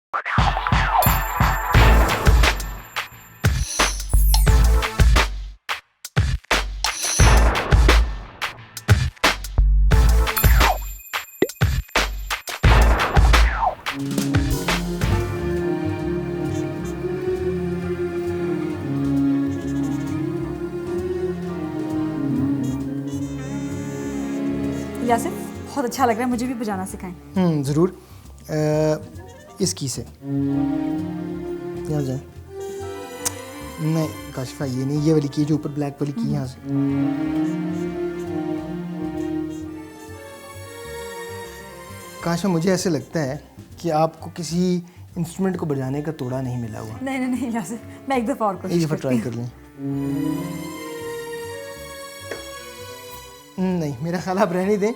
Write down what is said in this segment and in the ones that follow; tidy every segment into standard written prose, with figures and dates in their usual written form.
यासिर बहुत अच्छा लग रहा है, मुझे भी बजाना सिखाएं। ज़रूर। इस की से यहाँ जाए। नहीं काशिफा, ये नहीं, ये वाली की जो ऊपर ब्लैक वाली की, यहाँ से। काशिफा, मुझे ऐसे लगता है कि आपको किसी इंस्ट्रूमेंट को बजाने का तोड़ा नहीं मिला हुआ। नहीं नहीं नहीं यासिर, मैं एक दफ़ा और एक कोशिश दफ़ा करती ट्राई हूँ। कर लें। नहीं, मेरा ख्याल आप रहने दें।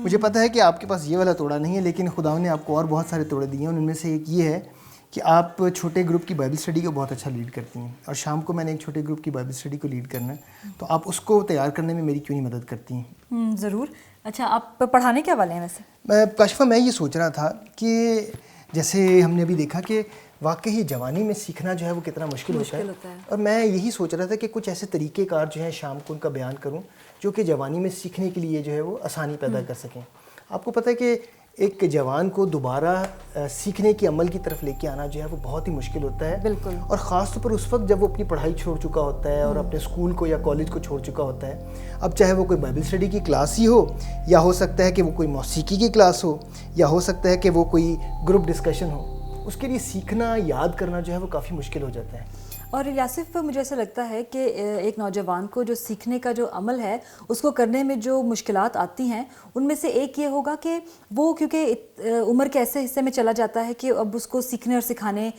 मुझे पता है कि आपके पास ये वाला तोड़ा नहीं है, लेकिन खुदा ने आपको और बहुत सारे तोड़े दिए हैं। उनमें से एक ये है कि आप छोटे ग्रुप की बाइबल स्टडी को बहुत अच्छा लीड करती हैं, और शाम को मैंने एक छोटे ग्रुप की बाइबल स्टडी को लीड करना है, तो आप उसको तैयार करने में मेरी क्यों नहीं मदद करती हैं? ज़रूर। अच्छा, आप पढ़ाने क्या वाले हैं वैसे? काशिफा, मैं ये सोच रहा था कि जैसे हमने अभी देखा कि वाकई जवानी में सीखना जो है वो कितना मुश्किल होता है, और मैं यही सोच रहा था कि कुछ ऐसे तरीक़ेकार जो हैं शाम को उनका बयान करूं जो कि जवानी में सीखने के लिए जो है वो आसानी पैदा कर सकें। आपको पता है कि एक जवान को दोबारा सीखने के अमल की तरफ लेके आना जो है वो बहुत ही मुश्किल होता है। बिल्कुल। और ख़ास तौर पर उस वक्त जब वो अपनी पढ़ाई छोड़ चुका होता है और अपने स्कूल को या कॉलेज को छोड़ चुका होता है। अब चाहे वो कोई बाइबल स्टडी की क्लास ही हो, या हो सकता है कि वो कोई मौसीकी की क्लास हो, या हो सकता है कि वो कोई ग्रुप डिस्कशन हो, उसके लिए सीखना, याद करना जो है वो काफ़ी मुश्किल हो जाता है। और यासिफ, मुझे ऐसा लगता है कि एक नौजवान को जो सीखने का जो अमल है उसको करने में जो मुश्किलात आती हैं, उनमें से एक ये होगा कि वो क्योंकि उम्र के ऐसे हिस्से में चला जाता है कि अब उसको सीखने और सिखाने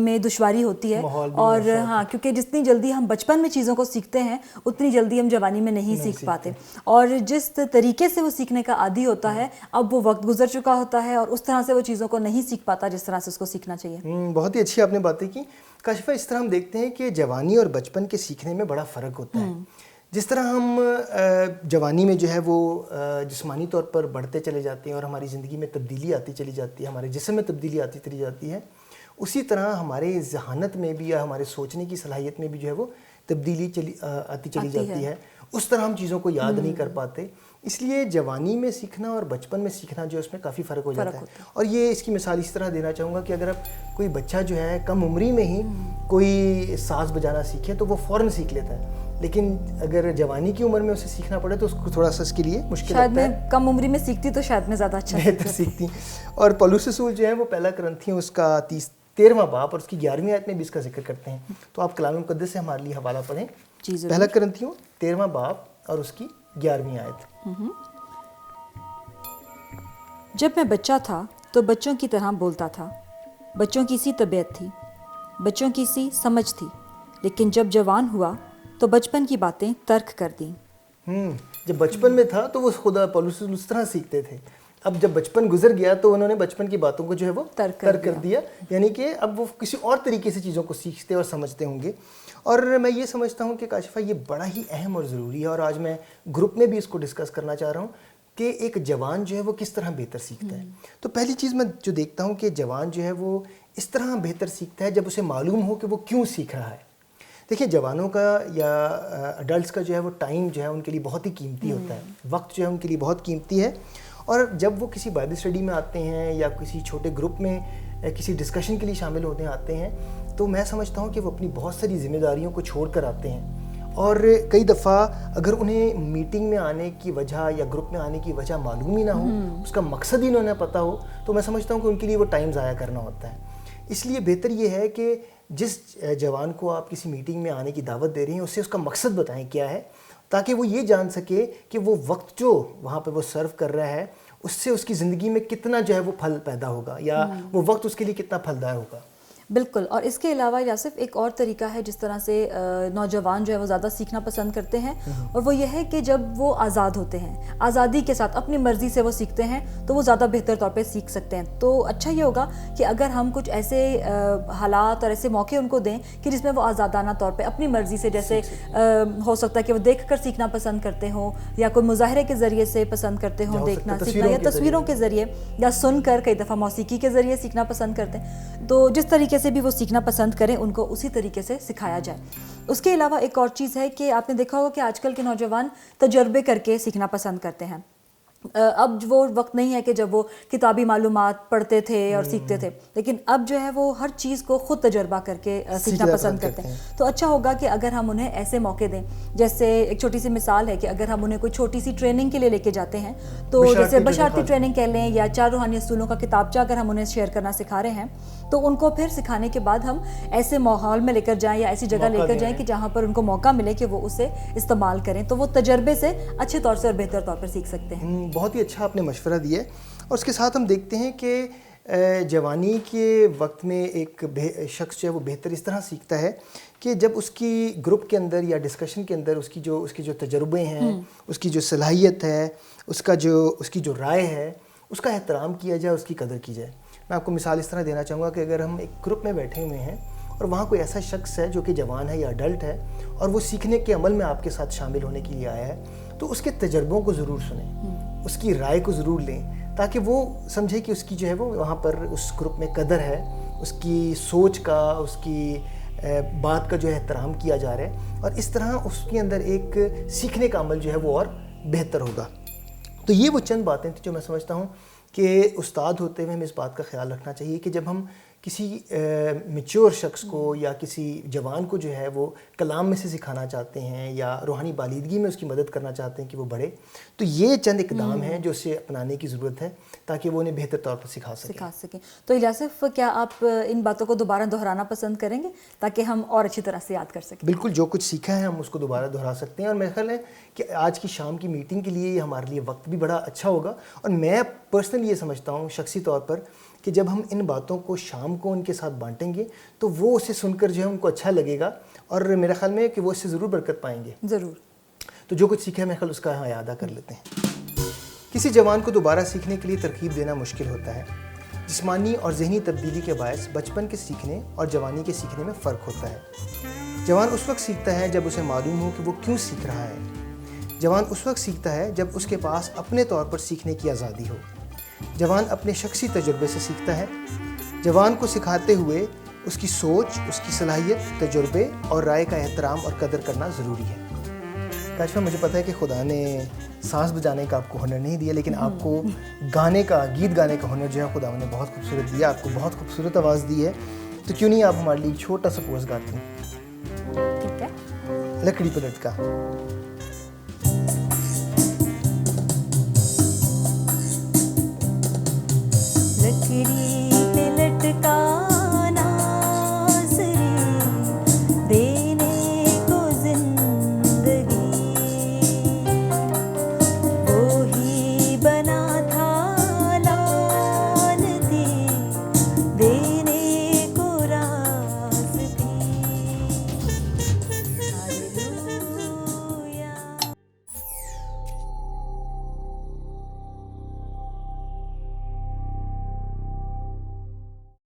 में दुश्वारी होती है। और हाँ, क्योंकि जितनी जल्दी हम बचपन में चीज़ों को सीखते हैं उतनी जल्दी हम जवानी में नहीं सीख पाते, और जिस तरीके से वो सीखने का आदी होता है, अब वो वक्त गुजर चुका होता है और उस तरह से वो चीज़ों को नहीं सीख पाता जिस तरह से उसको सीखना चाहिए। बहुत ही अच्छी आपने बातें की काशिफा। इस तरह हम देखते हैं कि जवानी और बचपन के सीखने में बड़ा फ़र्क होता है। जिस तरह हम जवानी में जो है वो जिस्मानी तौर पर बढ़ते चले जाते हैं और हमारी ज़िंदगी में तब्दीली आती चली जाती है, हमारे जिस्म में तब्दीली आती चली जाती है, उसी तरह हमारे ज़हानत में भी या हमारे सोचने की सलाहियत में भी जो है वो तब्दीली आती चली जाती है। उस तरह हम चीज़ों को याद नहीं कर पाते। इसलिए जवानी में सीखना और बचपन में सीखना जो है उसमें काफ़ी फ़र्क हो जाता है। और ये इसकी मिसाल इस तरह देना चाहूँगा कि अगर आप कोई बच्चा जो है कम उम्री में ही कोई साज़ बजाना सीखे तो वो फ़ौरन सीख लेता है, लेकिन अगर जवानी की उम्र में उसे सीखना पड़े तो उसको थोड़ा सा इसके लिए मुश्किल शायद लगता है। मैं कम उम्री में सीखती तो शायद मैं ज़्यादा अच्छा बेहतर सीखती। और पौलुस रसूल जो है वो पहला करंथियों उसका 13वां बाब और उसकी 11वीं आयत में भी इसका जिक्र करते हैं। तो आप कलाम मुक़द्दस से हमारे लिए हवाला पढ़ें। पहला करंथियों 13वां बाब और उसकी 11वीं आयत। जब मैं बच्चा था तो बच्चों की तरह बोलता था, बच्चों की सी तबीयत थी, बच्चों की सी समझ थी, लेकिन जब जवान हुआ तो बचपन की बातें तर्क कर दी। जब बचपन में था तो वो खुदा पौलुस उस तरह सीखते थे। अब जब बचपन गुजर गया तो उन्होंने बचपन की बातों को जो है वो तर्क कर दिया, यानी कि अब वो किसी और तरीके से चीज़ों को सीखते और समझते होंगे। और मैं ये समझता हूँ कि काशिफा ये बड़ा ही अहम और ज़रूरी है, और आज मैं ग्रुप में भी इसको डिस्कस करना चाह रहा हूँ कि एक जवान जो है वो किस तरह बेहतर सीखता है। तो पहली चीज़ मैं जो देखता हूँ कि जवान जो है वो इस तरह बेहतर सीखता है जब उसे मालूम हो कि वो क्यों सीख रहा है। देखिए, जवानों का या अडल्ट्स का जो है वो टाइम जो है उनके लिए बहुत ही कीमती होता है, वक्त जो है उनके लिए बहुत कीमती है। और जब वो किसी बाइबल स्टडी में आते हैं या किसी छोटे ग्रुप में किसी डिस्कशन के लिए शामिल होने आते हैं, तो मैं समझता हूँ कि वो अपनी बहुत सारी जिम्मेदारियों को छोड़ कर आते हैं। और कई दफ़ा अगर उन्हें मीटिंग में आने की वजह या ग्रुप में आने की वजह मालूम ही ना हो, उसका मकसद ही उन्हें पता हो, तो मैं समझता हूँ कि उनके लिए वो टाइम ज़ाया करना होता है। इसलिए बेहतर ये है कि जिस जवान को आप किसी मीटिंग में आने की दावत दे रही हैं उससे उसका मकसद बताएं क्या है, ताकि वो ये जान सके कि वो वक्त जो वहाँ पर वो सर्व कर रहा है उससे उसकी ज़िंदगी में कितना जो है वो फल पैदा होगा, या वो वक्त उसके लिए कितना फलदार होगा। بالکل. اور اس کے علاوہ یاسف ایک اور طریقہ ہے جس طرح سے نوجوان جو ہے وہ زیادہ سیکھنا پسند کرتے ہیں, اور وہ یہ ہے کہ جب وہ آزاد ہوتے ہیں, آزادی کے ساتھ اپنی مرضی سے وہ سیکھتے ہیں, تو وہ زیادہ بہتر طور پہ سیکھ سکتے ہیں. تو اچھا یہ ہوگا کہ اگر ہم کچھ ایسے حالات اور ایسے موقع ان کو دیں کہ جس میں وہ آزادانہ طور پہ اپنی مرضی سے, جیسے ہو سکتا ہے کہ وہ دیکھ کر سیکھنا پسند کرتے ہوں, یا کوئی مظاہرے کے ذریعے سے پسند کرتے ہوں دیکھنا سیکھنا, یا تصویروں کے ذریعے, یا سن کر, کئی دفعہ موسیقی کے ذریعے سیکھنا پسند کرتے ہیں. تو جس طریقے سے بھی وہ سیکھنا پسند کریں ان کو اسی طریقے سے سکھایا جائے. اس کے علاوہ ایک اور چیز ہے کہ آپ نے دیکھا ہوگا کہ آج کل کے نوجوان تجربے کر کے سیکھنا پسند کرتے ہیں. اب وہ وقت نہیں ہے کہ جب وہ کتابی معلومات پڑھتے تھے اور سیکھتے تھے, لیکن اب جو ہے وہ ہر چیز کو خود تجربہ کر کے سیکھنا پسند کرتے ہیں. تو اچھا ہوگا کہ اگر ہم انہیں ایسے موقع دیں, جیسے ایک چھوٹی سی مثال ہے کہ اگر ہم انہیں کوئی چھوٹی سی ٹریننگ کے لیے لے کے جاتے ہیں, تو جیسے بشارتی ٹریننگ کہہ لیں, یا 4 روحانی اصولوں کا کتابچہ اگر ہم انہیں شیئر کرنا سکھا رہے ہیں, تو ان کو پھر سکھانے کے بعد ہم ایسے ماحول میں لے کر جائیں یا ایسی جگہ لے کر جائیں کہ جہاں پر ان کو موقع ملے کہ وہ اسے استعمال کریں, تو وہ تجربے سے اچھے طور سے اور بہتر طور پر سیکھ سکتے ہیں. بہت ہی اچھا آپ نے مشورہ دیا ہے. اور اس کے ساتھ ہم دیکھتے ہیں کہ جوانی کے وقت میں ایک شخص جو ہے وہ بہتر اس طرح سیکھتا ہے کہ جب اس کی گروپ کے اندر یا ڈسکشن کے اندر اس کی جو تجربے ہیں, اس کی جو صلاحیت ہے, اس کی جو رائے ہے, اس کا احترام کیا جائے, اس کی قدر کی جائے. میں آپ کو مثال اس طرح دینا چاہوں گا کہ اگر ہم ایک گروپ میں بیٹھے ہوئے ہیں اور وہاں کوئی ایسا شخص ہے جو کہ جوان ہے یا اڈلٹ ہے, اور وہ سیکھنے کے عمل میں آپ کے ساتھ شامل ہونے کے لیے آیا ہے, تو اس کے تجربوں کو ضرور سنیں, اس کی رائے کو ضرور لیں, تاکہ وہ سمجھے کہ اس کی جو ہے وہ وہاں پر اس گروپ میں قدر ہے, اس کی سوچ کا, اس کی بات کا جو ہے احترام کیا جا رہا ہے, اور اس طرح اس کے اندر ایک سیکھنے کا عمل جو ہے وہ اور بہتر ہوگا. تو یہ وہ چند باتیں تھیں جو میں سمجھتا ہوں کہ استاد ہوتے ہوئے ہمیں اس بات کا خیال رکھنا چاہیے کہ جب ہم کسی میچور شخص کو یا کسی جوان کو جو ہے وہ کلام میں سے سکھانا چاہتے ہیں یا روحانی بالیدگی میں اس کی مدد کرنا چاہتے ہیں کہ وہ بڑھے, تو یہ چند اقدام ہیں جو اسے اپنانے کی ضرورت ہے تاکہ وہ انہیں بہتر طور پر سکھا سکیں. تو یاسف, کیا آپ ان باتوں کو دوبارہ دہرانا پسند کریں گے تاکہ ہم اور اچھی طرح سے یاد کر سکیں؟ بالکل, جو کچھ سیکھا ہے ہم اس کو دوبارہ دہرا سکتے ہیں, اور میرا خیال ہے کہ آج کی شام کی میٹنگ کے لیے یہ ہمارے لیے وقت بھی بڑا اچھا ہوگا. اور میں پرسنلی یہ سمجھتا ہوں شخصی طور پر کہ جب ہم ان باتوں کو شام کو ان کے ساتھ بانٹیں گے تو وہ اسے سن کر جو ہے ان کو اچھا لگے گا, اور میرا خیال میں کہ وہ اس سے ضرور برکت پائیں گے. ضرور. تو جو کچھ سیکھا ہے میرا خیال اس کا اعادہ کر لیتے ہیں. کسی جوان کو دوبارہ سیکھنے کے لیے ترغیب دینا مشکل ہوتا ہے. جسمانی اور ذہنی تبدیلی کے باعث بچپن کے سیکھنے اور جوانی کے سیکھنے میں فرق ہوتا ہے. جوان اس وقت سیکھتا ہے جب اسے معلوم ہو کہ وہ کیوں سیکھ رہا ہے. جوان اس وقت سیکھتا ہے جب اس کے پاس اپنے طور پر سیکھنے کی آزادی ہو. جوان اپنے شخصی تجربے سے سیکھتا ہے. جوان کو سکھاتے ہوئے اس کی سوچ, اس کی صلاحیت, تجربے اور رائے کا احترام اور قدر کرنا ضروری ہے. کاشفہ, مجھے پتہ ہے کہ خدا نے سانس بجانے کا آپ کو ہنر نہیں دیا, لیکن آپ کو گیت گانے کا ہنر جو ہے خدا نے بہت خوبصورت دیا, آپ کو بہت خوبصورت آواز دی ہے. تو کیوں نہیں آپ ہمارے لیے چھوٹا سا پوز گاتی ہیں؟ ٹھیک ہے. لکڑی پہ لٹکا.